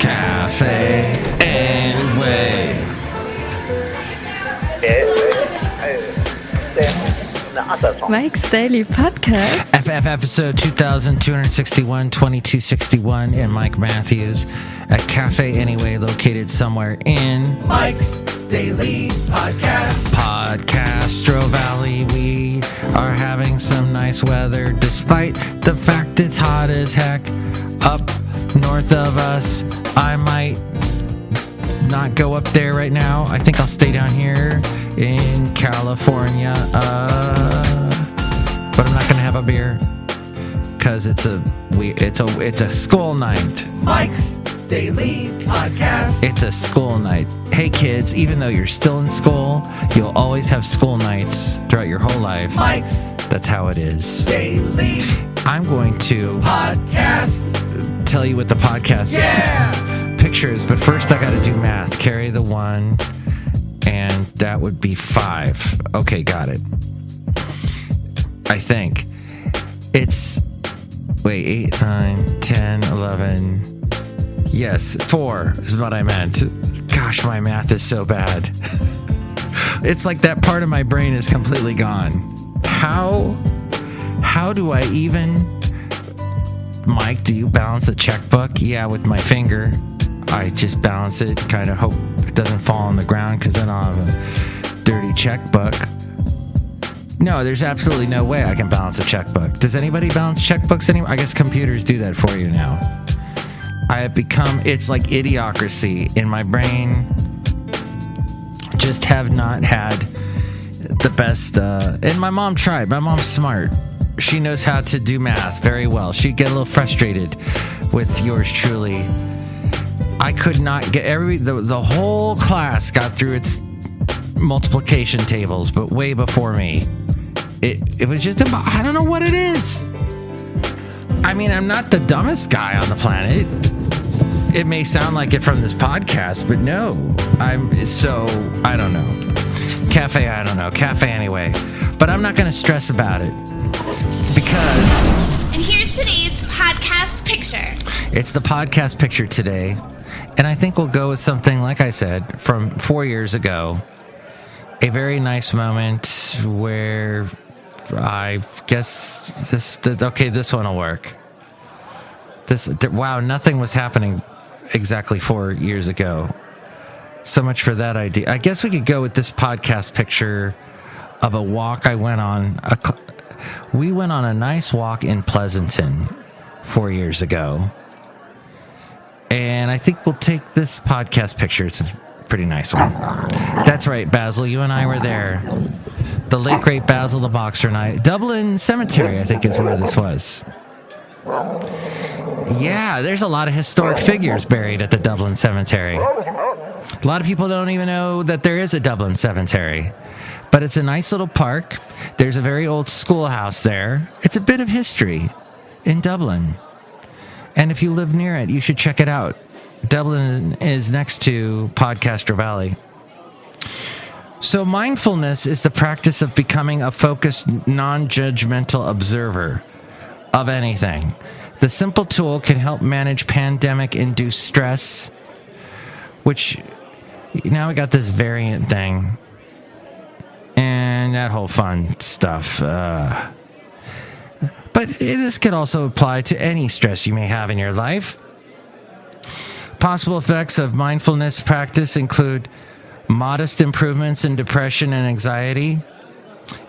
Cafe anyway. Mike's Daily Podcast. FF episode 2261, 2261, and Mike Matthews at Cafe Anyway, located somewhere in Mike's Daily Podcast. Podcastro Valley. We are having some nice weather, despite the fact it's hot as heck up north of us. I might not go up there right now. I think I'll stay down here in California. But I'm not gonna have a beer because it's a school night. Mike's Daily Podcast. It's a school night. Hey kids, even though you're still in school, you'll always have school nights throughout your whole life. Mike's That's how it is. Daily I'm going to Podcast. tell you what the podcast pictures, but first I gotta do math. Carry the 1, and that would be 5. Okay, got it. I think it's 8, 9, 10, 11. Yes, 4 is what I meant. Gosh, my math is so bad. It's like that part of my brain is completely gone. How do I even... Mike, do you balance a checkbook? Yeah, with my finger. I just balance it, kind of hope it doesn't fall on the ground because then I'll have a dirty checkbook. No, there's absolutely no way I can balance a checkbook. Does anybody balance checkbooks anymore? I guess computers do that for you now. I have become, it's like idiocracy in my brain. Just have not had the best, and my mom tried. My mom's smart. She knows how to do math very well. She'd get a little frustrated with yours truly. I could not get the whole class got through its multiplication tables, but way before me. It was just about, I don't know what it is. I mean, I'm not the dumbest guy on the planet. It may sound like it from this podcast, but no. I don't know. I don't know. Cafe anyway. But I'm not going to stress about it because... And here's today's podcast picture. It's the podcast picture today. And I think we'll go with something, like I said, from 4 years ago. A very nice moment where I guess this one will work. Wow, nothing was happening exactly 4 years ago. So much for that idea. I guess we could go with this podcast picture of a walk I went on. We went on a nice walk in Pleasanton 4 years ago. And I think we'll take this podcast picture. It's a pretty nice one. That's right, Basil. You and I were there. The late, great Basil the Boxer and I. Dublin Cemetery, I think, is where this was. Yeah, there's a lot of historic figures buried at the Dublin Cemetery. A lot of people don't even know that there is a Dublin Cemetery. But it's a nice little park. There's a very old schoolhouse there. It's a bit of history in Dublin. And if you live near it, you should check it out. Dublin is next to Podcastro Valley. So mindfulness is the practice of becoming a focused, non-judgmental observer of anything. The simple tool can help manage pandemic-induced stress, which now we got this variant thing and that whole fun stuff. But this could also apply to any stress you may have in your life. Possible effects of mindfulness practice include modest improvements in depression and anxiety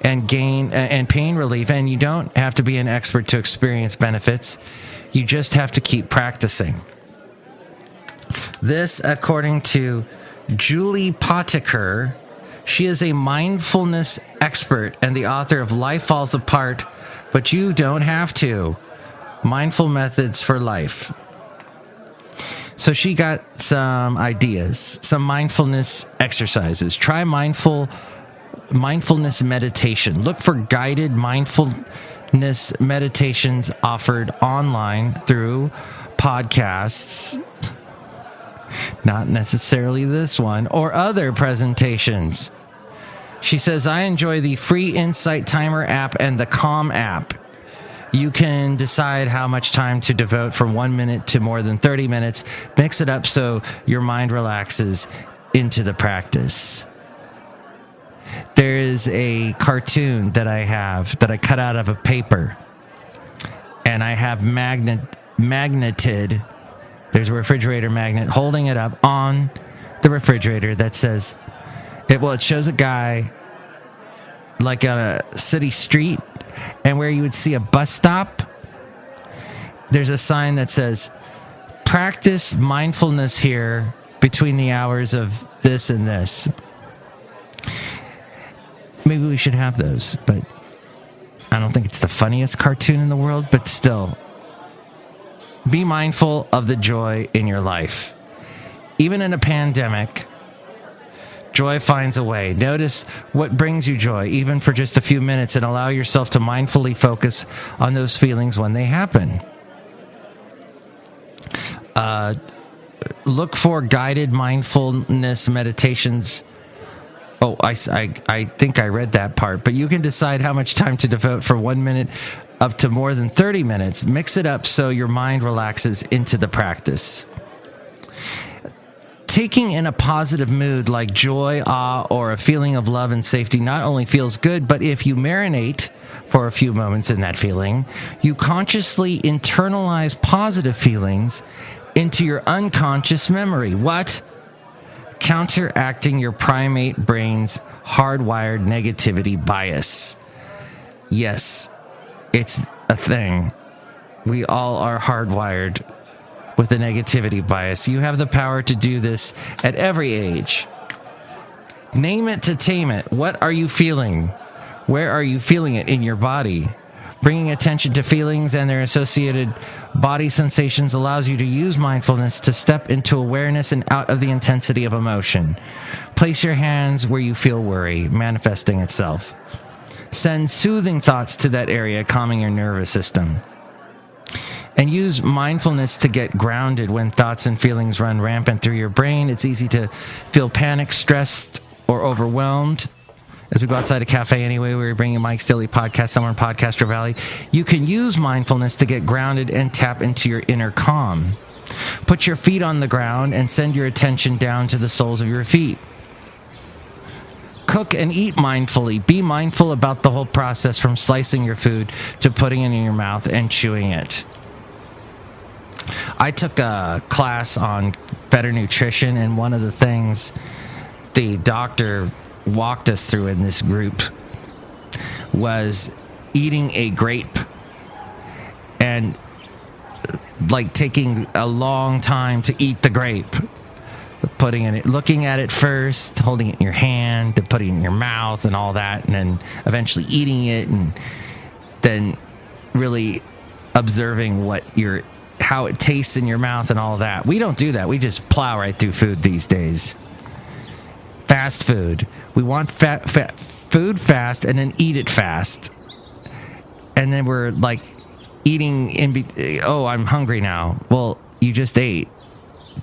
and pain relief. And you don't have to be an expert to experience benefits. You just have to keep practicing. This, according to Julie Pottiker, she is a mindfulness expert and the author of Life Falls Apart, But You Don't Have to. Mindful Methods for Life. So she got some ideas, some mindfulness exercises. Try mindfulness meditation. Look for guided mindfulness meditations offered online through podcasts, not necessarily this one, or other presentations. She says, I enjoy the free Insight Timer app and the Calm app. You can decide how much time to devote from 1 minute to more than 30 minutes. Mix it up so your mind relaxes into the practice. There is a cartoon that I have that I cut out of a paper, and I have magneted. There's a refrigerator magnet holding it up on the refrigerator that says, it shows a guy like on a city street, and where you would see a bus stop, there's a sign that says, practice mindfulness here between the hours of this and this. Maybe we should have those, but I don't think it's the funniest cartoon in the world, but still, be mindful of the joy in your life. Even in a pandemic, joy finds a way. Notice what brings you joy, even for just a few minutes, and allow yourself to mindfully focus on those feelings when they happen. Look for guided mindfulness meditations. Oh, I think I read that part, but you can decide how much time to devote for 1 minute up to more than 30 minutes. Mix it up so your mind relaxes into the practice. Taking in a positive mood like joy, awe, or a feeling of love and safety not only feels good, but if you marinate for a few moments in that feeling, you consciously internalize positive feelings into your unconscious memory. What? Counteracting your primate brain's hardwired negativity bias. Yes, it's a thing. We all are hardwired with a negativity bias. You have the power to do this at every age. Name it to tame it. What are you feeling? Where are you feeling it in your body? Bringing attention to feelings and their associated body sensations allows you to use mindfulness to step into awareness and out of the intensity of emotion. Place your hands where you feel worry manifesting itself. Send soothing thoughts to that area, calming your nervous system. And use mindfulness to get grounded when thoughts and feelings run rampant through your brain. It's easy to feel panicked, stressed, or overwhelmed. As we go outside a cafe anyway, we're bringing Mike's Daily Podcast somewhere in Podcaster Valley. You can use mindfulness to get grounded and tap into your inner calm. Put your feet on the ground and send your attention down to the soles of your feet. Cook and eat mindfully. Be mindful about the whole process from slicing your food to putting it in your mouth and chewing it. I took a class on better nutrition, and one of the things the doctor walked us through in this group was eating a grape and like taking a long time to eat the grape, putting in it, looking at it first, holding it in your hand, then putting it in your mouth and all that, and then eventually eating it, and then really observing how it tastes in your mouth and all that. We don't do that. We just plow right through food these days. Fast food. We want food fast and then eat it fast. And then we're like eating I'm hungry now. Well, you just ate.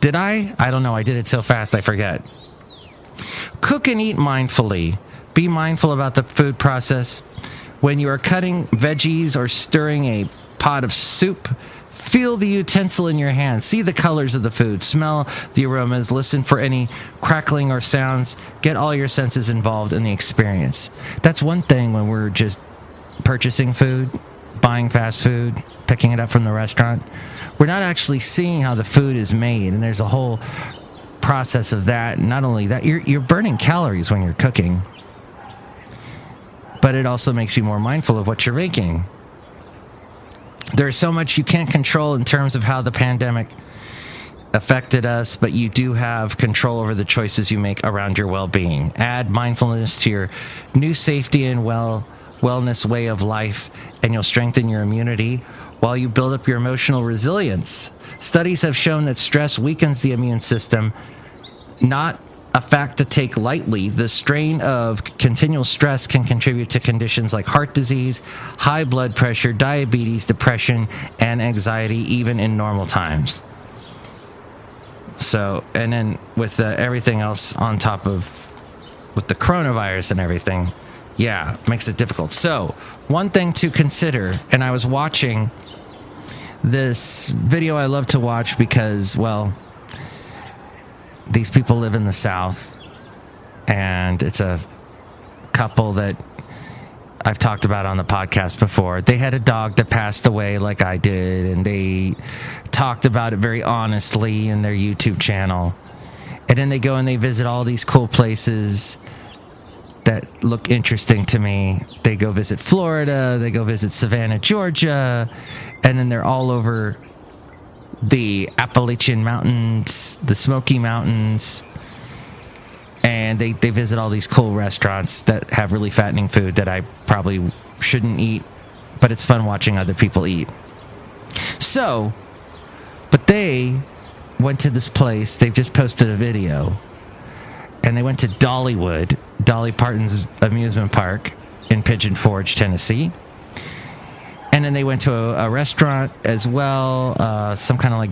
Did I? I don't know. I did it so fast I forget. Cook and eat mindfully. Be mindful about the food process. When you are cutting veggies or stirring a pot of soup, feel the utensil in your hand. See the colors of the food. Smell the aromas. Listen for any crackling or sounds. Get all your senses involved in the experience. That's one thing when we're just purchasing food, buying fast food, picking it up from the restaurant. We're not actually seeing how the food is made, and there's a whole process of that. And not only that, you're burning calories when you're cooking, but it also makes you more mindful of what you're making. There's so much you can't control in terms of how the pandemic affected us, but you do have control over the choices you make around your well-being. Add mindfulness to your new safety and wellness way of life, and you'll strengthen your immunity while you build up your emotional resilience. Studies have shown that stress weakens the immune system, not a fact to take lightly. The strain of continual stress can contribute to conditions like heart disease, high blood pressure, diabetes, depression, and anxiety, even in normal times. So, and then with everything else on top of, with the coronavirus and everything, Yeah, makes it difficult. So, one thing to consider, and I was watching this video I love to watch because, well, these people live in the South, and it's a couple that I've talked about on the podcast before. They had a dog that passed away like I did, and they talked about it very honestly in their YouTube channel. And then they go and they visit all these cool places that look interesting to me. They go visit Florida, they go visit Savannah, Georgia, and then they're all over the Appalachian Mountains, the Smoky Mountains, and they visit all these cool restaurants that have really fattening food that I probably shouldn't eat, but it's fun watching other people eat. So, but they went to this place, they've just posted a video, and they went to Dollywood, Dolly Parton's amusement park in Pigeon Forge, Tennessee. And then they went to a restaurant as well, some kind of like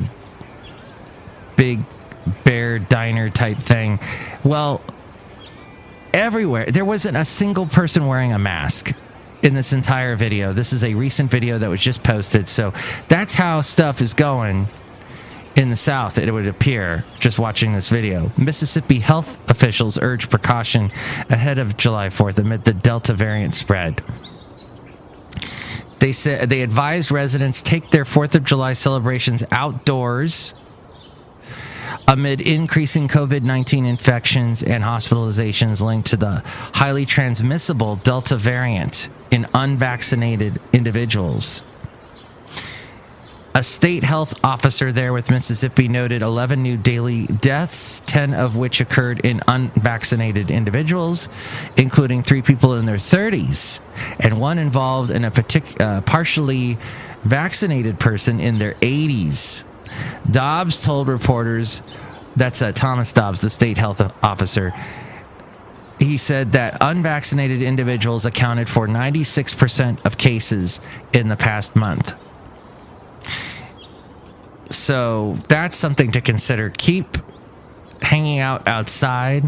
big bear diner type thing. Well, everywhere, there wasn't a single person wearing a mask in this entire video. This is a recent video that was just posted. So that's how stuff is going in the South, it would appear, just watching this video. Mississippi health officials urge precaution ahead of July 4th amid the Delta variant spread. They said they advised residents take their 4th of July celebrations outdoors amid increasing COVID-19 infections and hospitalizations linked to the highly transmissible Delta variant in unvaccinated individuals. A state health officer there with Mississippi noted 11 new daily deaths, 10 of which occurred in unvaccinated individuals, including 3 people in their 30s, and one involved in a partially vaccinated person in their 80s. Dobbs told reporters, that's Thomas Dobbs, the state health officer, he said that unvaccinated individuals accounted for 96% of cases in the past month. So that's something to consider. Keep hanging out outside.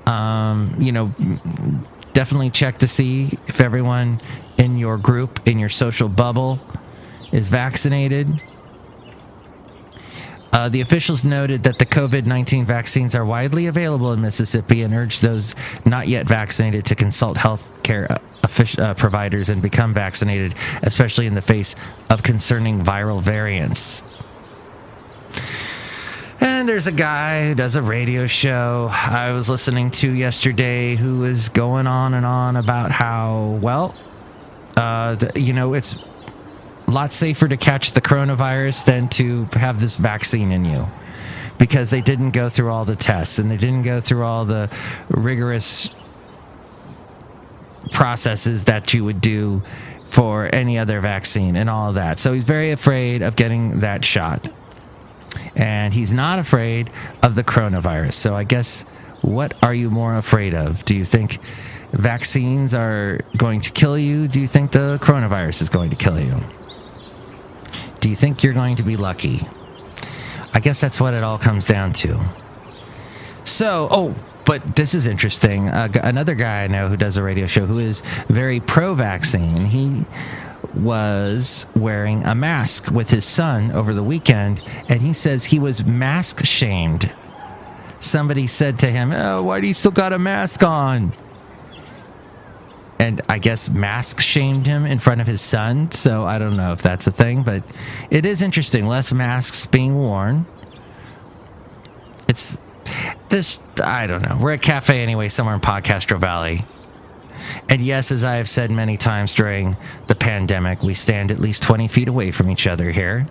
Definitely check to see if everyone in your group, in your social bubble, is vaccinated. The officials noted that the COVID-19 vaccines are widely available in Mississippi and urged those not yet vaccinated to consult health care providers and become vaccinated, especially in the face of concerning viral variants. And there's a guy who does a radio show I was listening to yesterday who is going on and on about how, it's a lot safer to catch the coronavirus than to have this vaccine in you, because they didn't go through all the tests and they didn't go through all the rigorous processes that you would do for any other vaccine and all of that. So he's very afraid of getting that shot, and he's not afraid of the coronavirus. So I guess, what are you more afraid of? Do you think vaccines are going to kill you? Do you think the coronavirus is going to kill you? Do you think you're going to be lucky? I guess that's what it all comes down to. So, but this is interesting. Another guy I know who does a radio show who is very pro-vaccine, he was wearing a mask with his son over the weekend, and he says he was mask shamed. Somebody said to him, why do you still got a mask on? And I guess mask shamed him in front of his son. So I don't know if that's a thing, but it is interesting. Less masks being worn. It's this, I don't know. We're at Cafe anyway, somewhere in Podcastro Valley. And yes, as I have said many times during the pandemic, we stand at least 20 feet away from each other here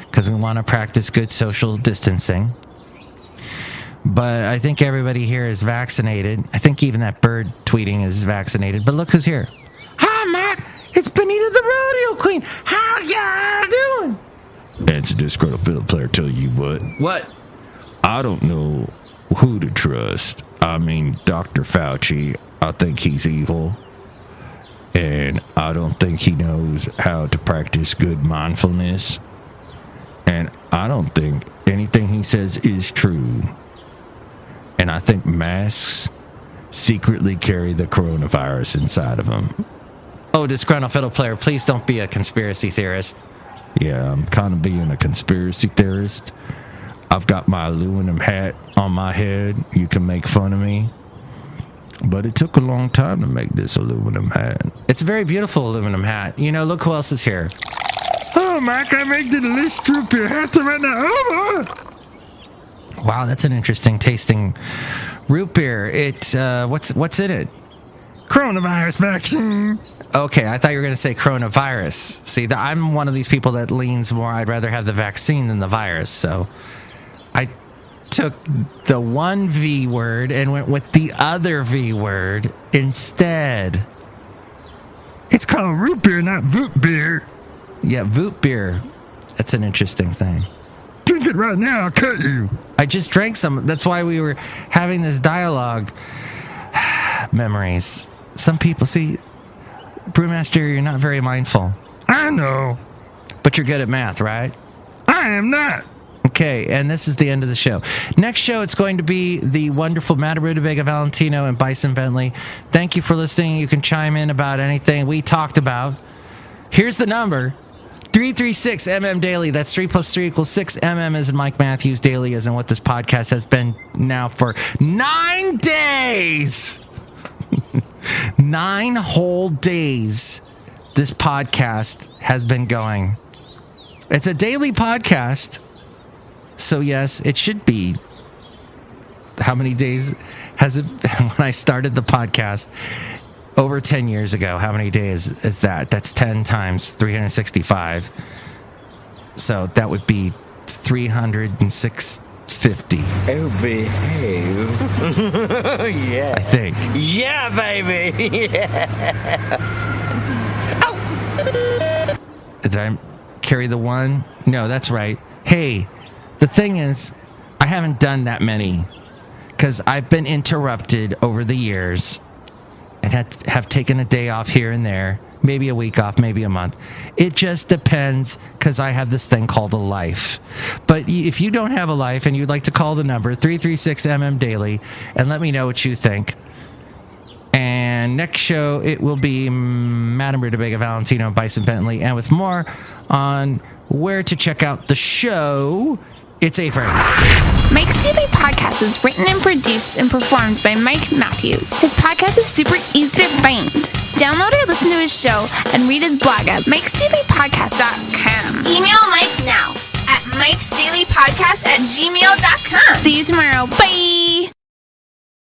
because we want to practice good social distancing. But I think everybody here is vaccinated. I think even that bird tweeting is vaccinated. But look who's here. Hi, Mac. It's Benita the Rodeo Queen. How y'all doing? It's a Disgruntled Fiddle Player. Tell you what. What? I don't know who to trust. I mean, Dr. Fauci, I think he's evil. And I don't think he knows how to practice good mindfulness. And I don't think anything he says is true. And I think masks secretly carry the coronavirus inside of them. Oh, Disgruntled Fiddle Player, please don't be a conspiracy theorist. Yeah, I'm kind of being a conspiracy theorist. I've got my aluminum hat on my head. You can make fun of me. But it took a long time to make this aluminum hat. It's a very beautiful aluminum hat. You know, look who else is here. Oh, Mike, I made the list root beer hat right now. Oh, wow, that's an interesting tasting root beer. It what's in it? coronavirus vaccine. Okay, I thought you were going to say coronavirus. See, I'm one of these people that leans more, I'd rather have the vaccine than the virus. So I took the one V word and went with the other V word instead. It's called root beer, not voot beer. Yeah, voot beer. That's an interesting thing. Drink it right now, I'll cut you. I just drank some. That's why we were having this dialogue. Memories. Some people, see, Brewmaster, you're not very mindful. I know. But you're good at math, right? I am not. Okay, and this is the end of the show. Next show, it's going to be the wonderful Madame Rootabega, Valentino, and Bison Bentley. Thank you for listening. You can chime in about anything we talked about. Here's the number. 336 Daily. That's 3 plus 3 equals 6. As in Mike Matthews. Daily as in what this podcast has been now for 9 days. 9 whole days this podcast has been going. It's a daily podcast. So yes, it should be. How many days has it been when I started the podcast? Over 10 years ago. How many days is that? That's 10 times 365. So that would be 306.50. Oh, behave. Yeah. I think. Yeah, baby. Yeah. Ow. Did I carry the one? No, that's right. Hey, the thing is, I haven't done that many because I've been interrupted over the years. And have taken a day off here and there, maybe a week off, maybe a month. It just depends because I have this thing called a life. But if you don't have a life and you'd like to call the number 336 Daily and let me know what you think. And next show, it will be Madame Rootabega, Valentino, and Bison Bentley. And with more on where to check out the show, it's A-Frame. Mike's Daily Podcast is written and produced and performed by Mike Matthews. His podcast is super easy to find. Download or listen to his show and read his blog at MikesDailyPodcast.com. Email Mike now at MikesDailyPodcast@gmail.com. See you tomorrow. Bye!